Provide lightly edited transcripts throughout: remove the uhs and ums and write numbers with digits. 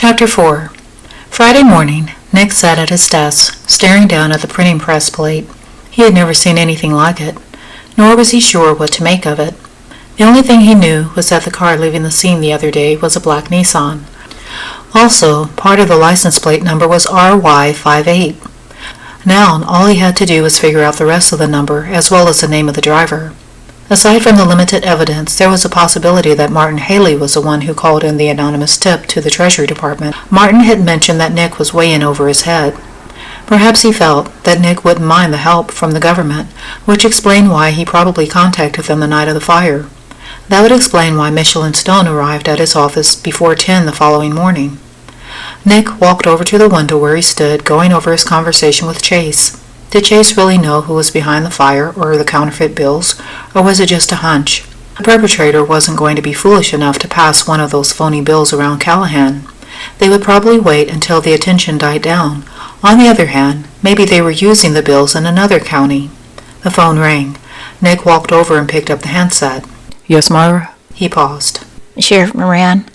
Chapter 4. Friday morning, Nick sat at his desk, staring down at the printing press plate. He had never seen anything like it, nor was he sure what to make of it. The only thing he knew was that the car leaving the scene the other day was a black Nissan. Also, part of the license plate number was RY58. Now, all he had to do was figure out the rest of the number, as well as the name of the driver. Aside from the limited evidence, there was a possibility that Martin Haley was the one who called in the anonymous tip to the Treasury Department. Martin had mentioned that Nick was way in over his head. Perhaps he felt that Nick wouldn't mind the help from the government, which explained why he probably contacted them the night of the fire. That would explain why Michellin Stone arrived at his office before 10 the following morning. Nick walked over to the window where he stood, going over his conversation with Chase. Did Chase really know who was behind the fire or the counterfeit bills, or was it just a hunch? The perpetrator wasn't going to be foolish enough to pass one of those phony bills around Callahan. They would probably wait until the attention died down. On the other hand, maybe they were using the bills in another county. The phone rang. Nick walked over and picked up the handset. Yes, Myra? He paused. Sheriff Moran,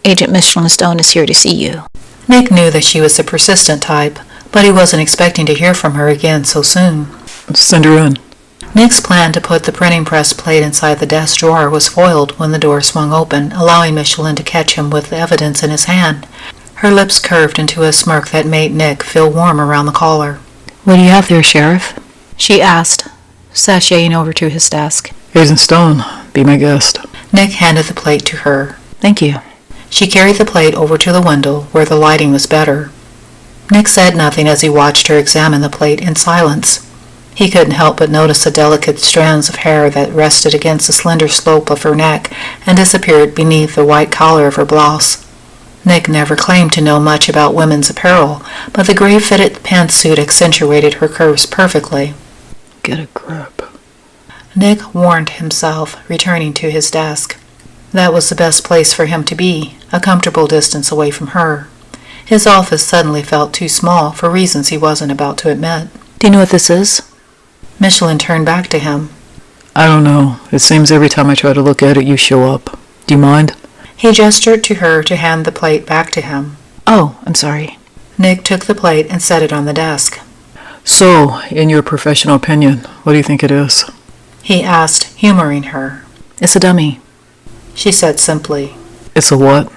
Agent Michellin Stone is here to see you. Nick knew that she was the persistent type, but he wasn't expecting to hear from her again so soon. Send her in. Nick's plan to put the printing press plate inside the desk drawer was foiled when the door swung open, allowing Michellin to catch him with the evidence in his hand. Her lips curved into a smirk that made Nick feel warm around the collar. What do you have there, Sheriff? She asked, sashaying over to his desk. Agent Stone, be my guest. Nick handed the plate to her. Thank you. She carried the plate over to the window, where the lighting was better. Nick said nothing as he watched her examine the plate in silence. He couldn't help but notice the delicate strands of hair that rested against the slender slope of her neck and disappeared beneath the white collar of her blouse. Nick never claimed to know much about women's apparel, but the gray-fitted pantsuit accentuated her curves perfectly. Get a grip. Nick warned himself, returning to his desk. That was the best place for him to be, a comfortable distance away from her. His office suddenly felt too small for reasons he wasn't about to admit. Do you know what this is? Michellin turned back to him. I don't know. It seems every time I try to look at it, you show up. Do you mind? He gestured to her to hand the plate back to him. Oh, I'm sorry. Nick took the plate and set it on the desk. So, in your professional opinion, what do you think it is? He asked, humoring her. It's a dummy. She said simply. It's a what?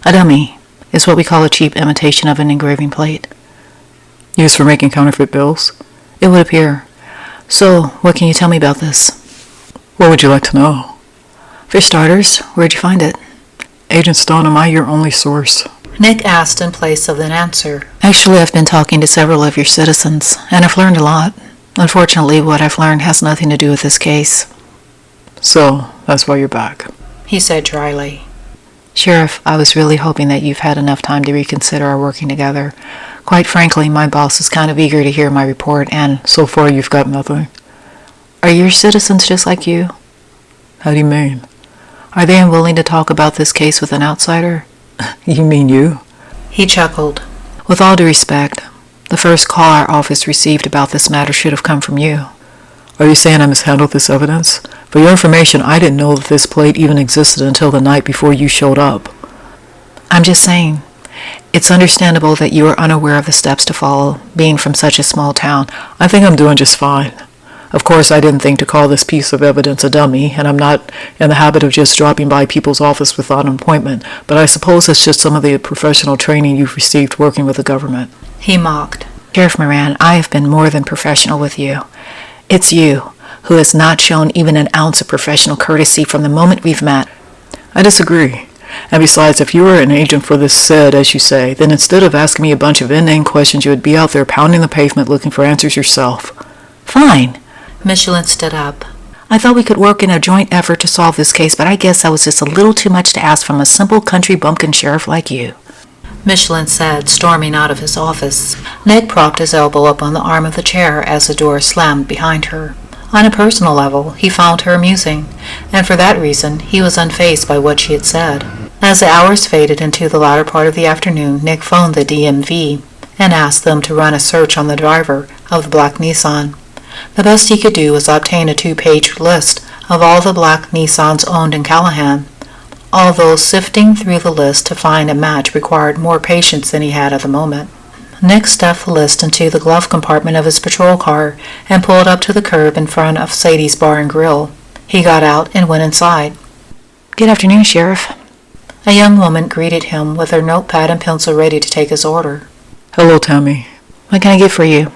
A dummy. It's what we call a cheap imitation of an engraving plate. Used for making counterfeit bills? It would appear. So, what can you tell me about this? What would you like to know? For starters, where'd you find it? Agent Stone, am I your only source? Nick asked in place of an answer. Actually, I've been talking to several of your citizens, and I've learned a lot. Unfortunately, what I've learned has nothing to do with this case. So, that's why you're back. He said dryly. Sheriff, I was really hoping that you've had enough time to reconsider our working together. Quite frankly, my boss is kind of eager to hear my report, and So far, you've got nothing. are your citizens just like you? How do you mean? Are they unwilling to talk about this case with an outsider? You mean you? He chuckled. With all due respect, the first call our office received about this matter should have come from you. Are you saying I mishandled this evidence? For your information, I didn't know that this plate even existed until the night before you showed up. I'm just saying, it's understandable that you are unaware of the steps to follow, being from such a small town. I think I'm doing just fine. Of course, I didn't think to call this piece of evidence a dummy, and I'm not in the habit of just dropping by people's office without an appointment, but I suppose it's just some of the professional training you've received working with the government. He mocked. Sheriff Moran, I have been more than professional with you. It's you who has not shown even an ounce of professional courtesy from the moment we've met. I disagree. And besides, if you were an agent for this said, as you say, then instead of asking me a bunch of inane questions, you would be out there pounding the pavement looking for answers yourself. Fine. Michellin stood up. I thought we could work in a joint effort to solve this case, but I guess that was just a little too much to ask from a simple country bumpkin sheriff like you. Michellin said, storming out of his office. Nick propped his elbow up on the arm of the chair as the door slammed behind her. On a personal level, he found her amusing, and for that reason, he was unfazed by what she had said. As the hours faded into the latter part of the afternoon, Nick phoned the DMV and asked them to run a search on the driver of the black Nissan. The best he could do was obtain a 2-page list of all the black Nissans owned in Callahan. although sifting through the list to find a match required more patience than he had at the moment. Nick stuffed the list into the glove compartment of his patrol car and pulled up to the curb in front of Sadie's Bar and Grill. He got out and went inside. Good afternoon, Sheriff. A young woman greeted him with her notepad and pencil ready to take his order. Hello, Tammy. What can I get for you?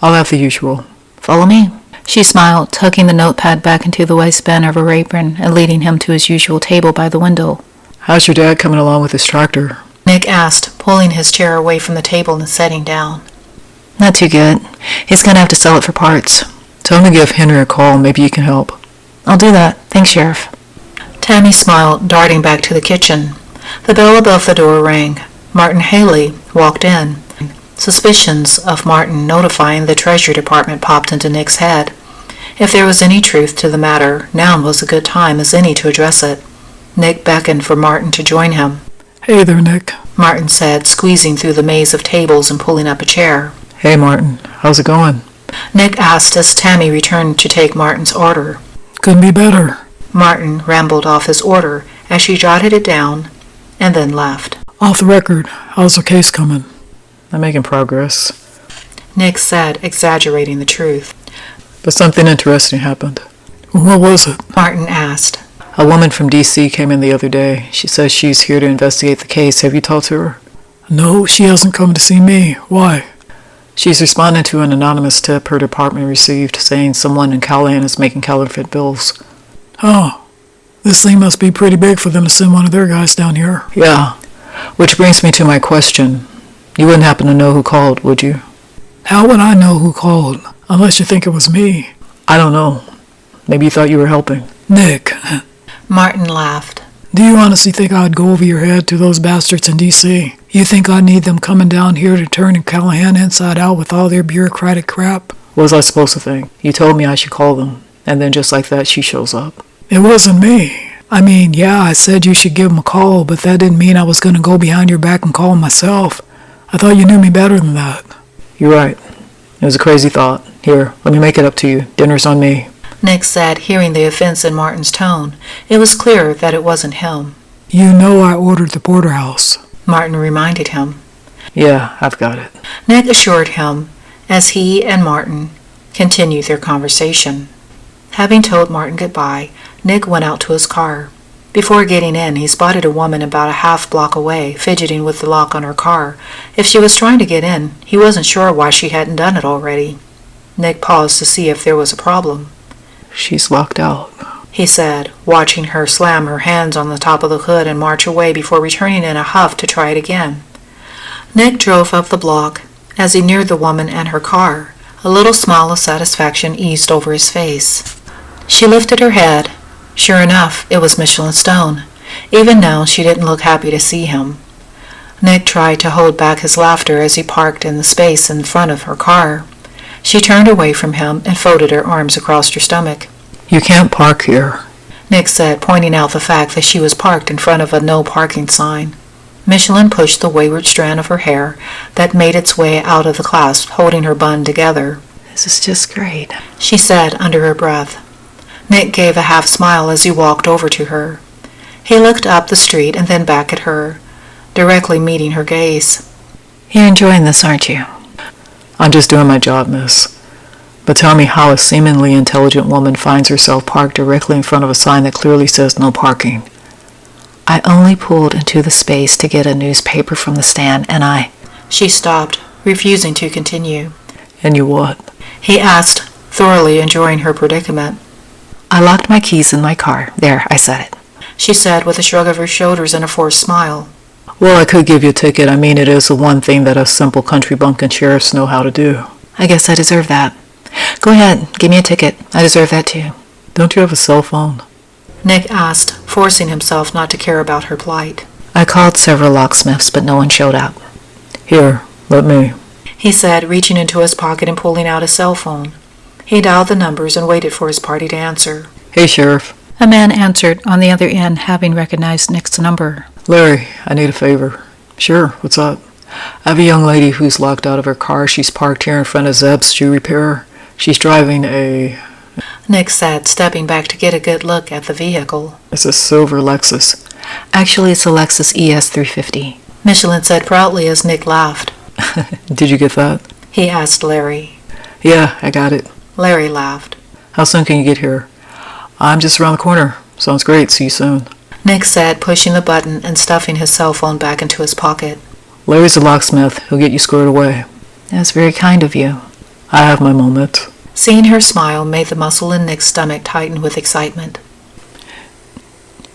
I'll have the usual. Follow me. She smiled, tucking the notepad back into the waistband of her apron and leading him to his usual table by the window. How's your dad coming along with his tractor? Nick asked, pulling his chair away from the table and sitting down. Not too good. He's going to have to sell it for parts. Tell him to give Henry a call. Maybe you can help. I'll do that. Thanks, Sheriff. Tammy smiled, darting back to the kitchen. The bell above the door rang. Martin Haley walked in. Suspicions of Martin notifying the Treasury Department popped into Nick's head. If there was any truth to the matter, now was a good time as any to address it. Nick beckoned for Martin to join him. Hey there, Nick. Martin said, squeezing through the maze of tables and pulling up a chair. Hey, Martin. How's it going? Nick asked as Tammy returned to take Martin's order. Couldn't be better. Martin rambled off his order as she jotted it down and then left. Off the record, how's the case coming? I'm making progress. Nick said, exaggerating the truth. But something interesting happened. What was it? Martin asked. A woman from D.C. came in the other day. She says she's here to investigate the case. Have you talked to her? No, she hasn't come to see me. Why? She's responding to an anonymous tip her department received saying someone in Callahan is making counterfeit bills. Oh, this thing must be pretty big for them to send one of their guys down here. Yeah, which brings me to my question. You wouldn't happen to know who called, would you? How would I know who called? Unless you think it was me. I don't know. Maybe you thought you were helping. Nick. Martin laughed. Do you honestly think I'd go over your head to those bastards in D.C.? You think I'd need them coming down here to turn Callahan inside out with all their bureaucratic crap? What was I supposed to think? You told me I should call them, and then just like that, she shows up. It wasn't me. I mean, yeah, I said you should give them a call, but that didn't mean I was going to go behind your back and call them myself. I thought you knew me better than that. You're right. It was a crazy thought. Here, let me make it up to you. Dinner's on me. Nick said, hearing the offense in Martin's tone. It was clear that it wasn't him. You know I ordered the porterhouse. Martin reminded him. Yeah, I've got it. Nick assured him as he and Martin continued their conversation. Having told Martin goodbye, Nick went out to his car. Before getting in, he spotted a woman about a half block away, fidgeting with the lock on her car. If she was trying to get in, he wasn't sure why she hadn't done it already. Nick paused to see if there was a problem. She's locked out, he said, watching her slam her hands on the top of the hood and march away before returning in a huff to try it again. Nick drove up the block. As he neared the woman and her car, a little smile of satisfaction eased over his face. She lifted her head. Sure enough, it was Michellin Stone. Even now, she didn't look happy to see him. Nick tried to hold back his laughter as he parked in the space in front of her car. She turned away from him and folded her arms across her stomach. You can't park here, Nick said, pointing out the fact that she was parked in front of a no parking sign. Michellin pushed the wayward strand of her hair that made its way out of the clasp, holding her bun together. This is just great, she said under her breath. Nick gave a half smile as he walked over to her. He looked up the street and then back at her, directly meeting her gaze. You're enjoying this, aren't you? I'm just doing my job, miss. But tell me how a seemingly intelligent woman finds herself parked directly in front of a sign that clearly says no parking. I only pulled into the space to get a newspaper from the stand, and She stopped, refusing to continue. And you what? He asked, thoroughly enjoying her predicament. I locked my keys in my car. There, I said it. She said with a shrug of her shoulders and a forced smile. Well, I could give you a ticket. I mean, it is the one thing that us simple country bumpkin sheriffs know how to do. I guess I deserve that. Go ahead, give me a ticket. I deserve that too. Don't you have a cell phone? Nick asked, forcing himself not to care about her plight. I called several locksmiths, but no one showed up. Here, let me. He said, reaching into his pocket and pulling out his cell phone. He dialed the numbers and waited for his party to answer. Hey, Sheriff. A man answered on the other end, having recognized Nick's number. Larry, I need a favor. Sure, what's up? I have a young lady who's locked out of her car. She's parked here in front of Zeb's shoe repair. She's driving Nick said, stepping back to get a good look at the vehicle. It's a silver Lexus. Actually, it's a Lexus ES350. Michellin said proudly as Nick laughed. Did you get that? He asked Larry. Yeah, I got it. Larry laughed. How soon can you get here? I'm just around the corner. Sounds great. See you soon. Nick said, pushing the button and stuffing his cell phone back into his pocket. Larry's the locksmith. He'll get you squared away. That's very kind of you. I have my moments. Seeing her smile made the muscle in Nick's stomach tighten with excitement.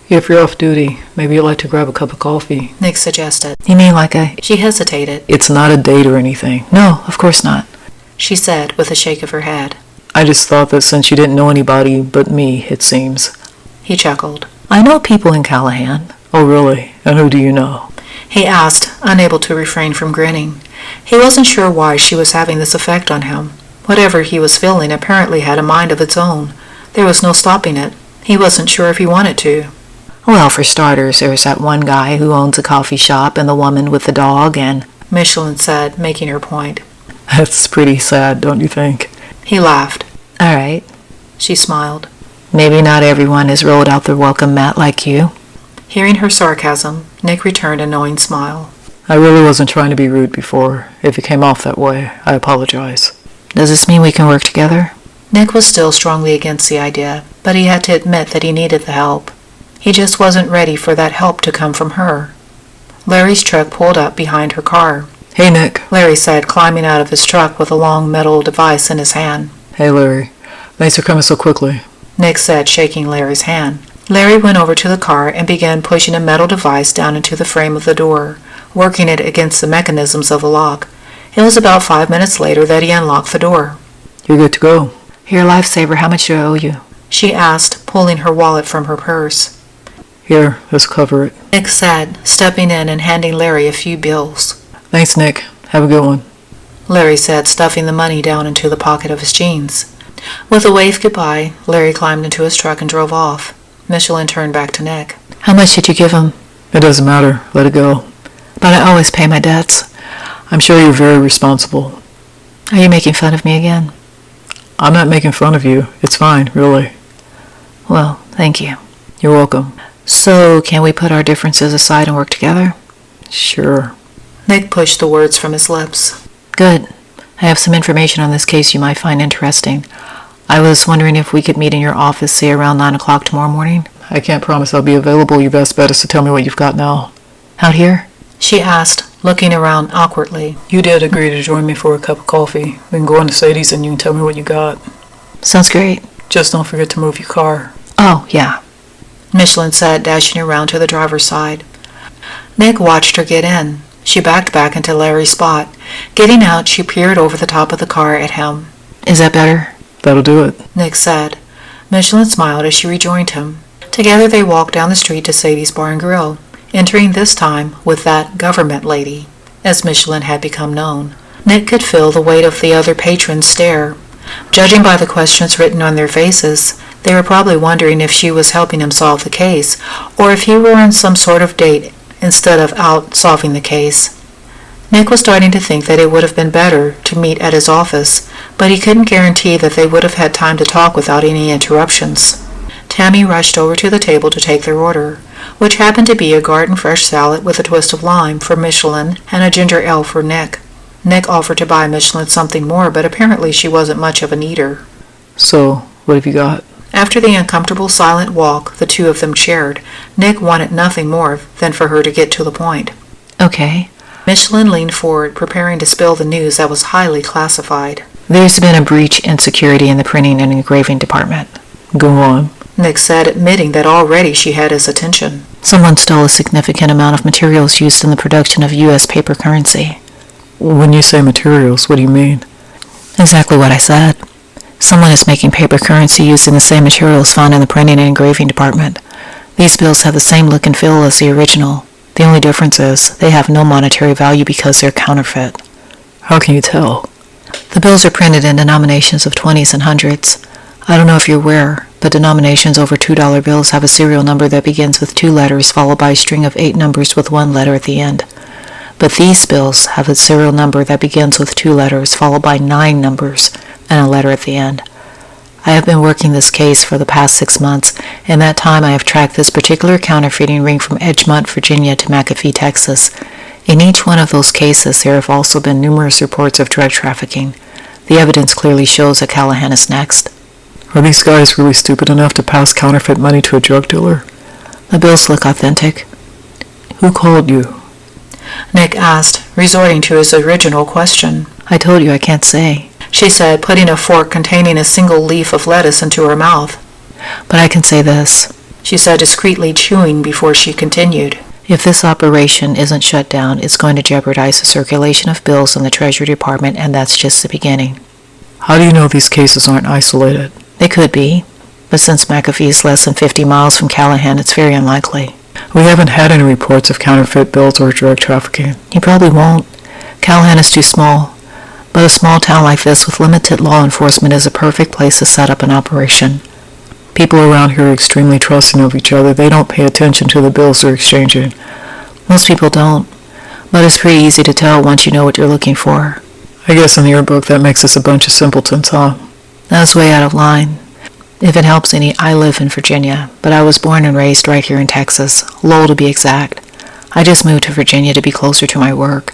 If you're off duty, maybe you'd like to grab a cup of coffee. Nick suggested. You mean like a... She hesitated. It's not a date or anything. No, of course not. She said with a shake of her head. I just thought that since you didn't know anybody but me, it seems. He chuckled. I know people in Callahan. Oh, really? And who do you know? He asked, unable to refrain from grinning. He wasn't sure why she was having this effect on him. Whatever he was feeling apparently had a mind of its own. There was no stopping it. He wasn't sure if he wanted to. Well, for starters, there's that one guy who owns a coffee shop and the woman with the dog and... Michellin said, making her point. That's pretty sad, don't you think? He laughed. All right. She smiled. Maybe not everyone has rolled out their welcome mat like you. Hearing her sarcasm, Nick returned a knowing smile. I really wasn't trying to be rude before. If it came off that way, I apologize. Does this mean we can work together? Nick was still strongly against the idea, but he had to admit that he needed the help. He just wasn't ready for that help to come from her. Larry's truck pulled up behind her car. Hey, Nick. Larry said, climbing out of his truck with a long metal device in his hand. Hey, Larry. Thanks for coming so quickly. Nick said, shaking Larry's hand. Larry went over to the car and began pushing a metal device down into the frame of the door, working it against the mechanisms of the lock. It was about 5 minutes later that he unlocked the door. You're good to go. You're a lifesaver. How much do I owe you? She asked, pulling her wallet from her purse. Here, let's cover it. Nick said, stepping in and handing Larry a few bills. Thanks, Nick. Have a good one. Larry said, stuffing the money down into the pocket of his jeans. With a wave goodbye, Larry climbed into his truck and drove off. Michellin turned back to Nick. How much did you give him? It doesn't matter. Let it go. But I always pay my debts. I'm sure you're very responsible. Are you making fun of me again? I'm not making fun of you. It's fine, really. Well, thank you. You're welcome. So, can we put our differences aside and work together? Sure. Nick pushed the words from his lips. Good. I have some information on this case you might find interesting. I was wondering if we could meet in your office, say around 9 o'clock tomorrow morning. I can't promise I'll be available. Your best bet is to tell me what you've got now. Out here? She asked, looking around awkwardly. You did agree to join me for a cup of coffee. We can go into Sadie's and you can tell me what you got. Sounds great. Just don't forget to move your car. Oh, yeah. Michellin said, dashing around to the driver's side. Nick watched her get in. She backed back into Larry's spot. Getting out, she peered over the top of the car at him. Is that better? That'll do it. Nick said. Michellin smiled as she rejoined him. Together they walked down the street to Sadie's Bar and Grill, entering this time with that government lady, as Michellin had become known. Nick could feel the weight of the other patrons' stare. Judging by the questions written on their faces, they were probably wondering if she was helping him solve the case, or if he were on some sort of date instead of out solving the case. Nick was starting to think that it would have been better to meet at his office, but he couldn't guarantee that they would have had time to talk without any interruptions. Tammy rushed over to the table to take their order, which happened to be a garden fresh salad with a twist of lime for Michellin and a ginger ale for Nick. Nick offered to buy Michellin something more, but apparently she wasn't much of an eater. So, what have you got? After the uncomfortable silent walk the two of them shared, Nick wanted nothing more than for her to get to the point. Okay. Michellin leaned forward, preparing to spill the news that was highly classified. There's been a breach in security in the printing and engraving department. Go on. Nick said, admitting that already she had his attention. Someone stole a significant amount of materials used in the production of U.S. paper currency. When you say materials, what do you mean? Exactly what I said. Someone is making paper currency using the same materials found in the printing and engraving department. These bills have the same look and feel as the original. The only difference is they have no monetary value because they're counterfeit. How can you tell? The bills are printed in denominations of 20s and hundreds. I don't know if you're aware, but denominations over $2 bills have a serial number that begins with 2 letters followed by a string of 8 numbers with 1 letter at the end. But these bills have a serial number that begins with 2 letters followed by 9 numbers and a letter at the end. I have been working this case for the past 6 months. In that time, I have tracked this particular counterfeiting ring from Edgemont, Virginia to McAfee, Texas. In each one of those cases, there have also been numerous reports of drug trafficking. The evidence clearly shows that Callahan is next. Are these guys really stupid enough to pass counterfeit money to a drug dealer? The bills look authentic. Who called you? Nick asked, resorting to his original question. I told you I can't say. She said, putting a fork containing a single leaf of lettuce into her mouth. But I can say this. She said, discreetly chewing before she continued. If this operation isn't shut down, it's going to jeopardize the circulation of bills in the Treasury Department, and that's just the beginning. How do you know these cases aren't isolated? They could be, but since McAfee is less than 50 miles from Callahan, it's very unlikely. We haven't had any reports of counterfeit bills or drug trafficking. You probably won't. Callahan is too small. But a small town like this with limited law enforcement is a perfect place to set up an operation. People around here are extremely trusting of each other. They don't pay attention to the bills they're exchanging. Most people don't, but it's pretty easy to tell once you know what you're looking for. I guess in your book that makes us a bunch of simpletons, huh? That's way out of line. If it helps any, I live in Virginia, but I was born and raised right here in Texas, Lowell to be exact. I just moved to Virginia to be closer to my work.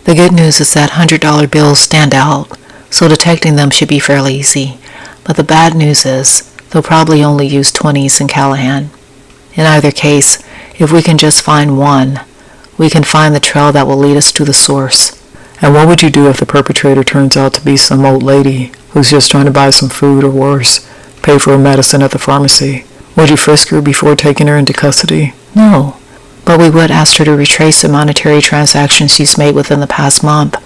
The good news is that $100 bills stand out, so detecting them should be fairly easy. But the bad news is they'll probably only use 20s in Callahan. In either case, if we can just find one, we can find the trail that will lead us to the source. And what would you do if the perpetrator turns out to be some old lady who's just trying to buy some food or worse, pay for her medicine at the pharmacy? Would you frisk her before taking her into custody? No, but we would ask her to retrace the monetary transactions she's made within the past month.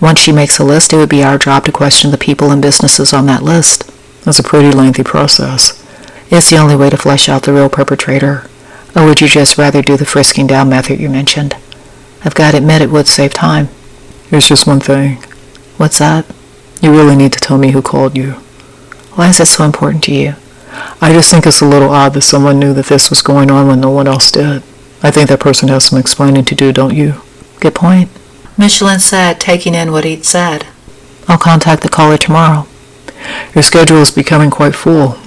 Once she makes a list, it would be our job to question the people and businesses on that list. That's a pretty lengthy process. It's the only way to flesh out the real perpetrator. Or would you just rather do the frisking down method you mentioned? I've got to admit it would save time. There's just one thing. What's that? You really need to tell me who called you. Why is that so important to you? I just think it's a little odd that someone knew that this was going on when no one else did. I think that person has some explaining to do, don't you? Good point. Michellin said, taking in what he'd said. I'll contact the caller tomorrow. Your schedule is becoming quite full.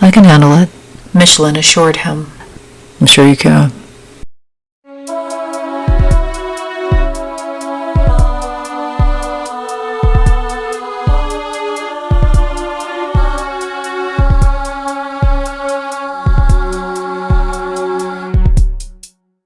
I can handle it. Michellin assured him. I'm sure you can.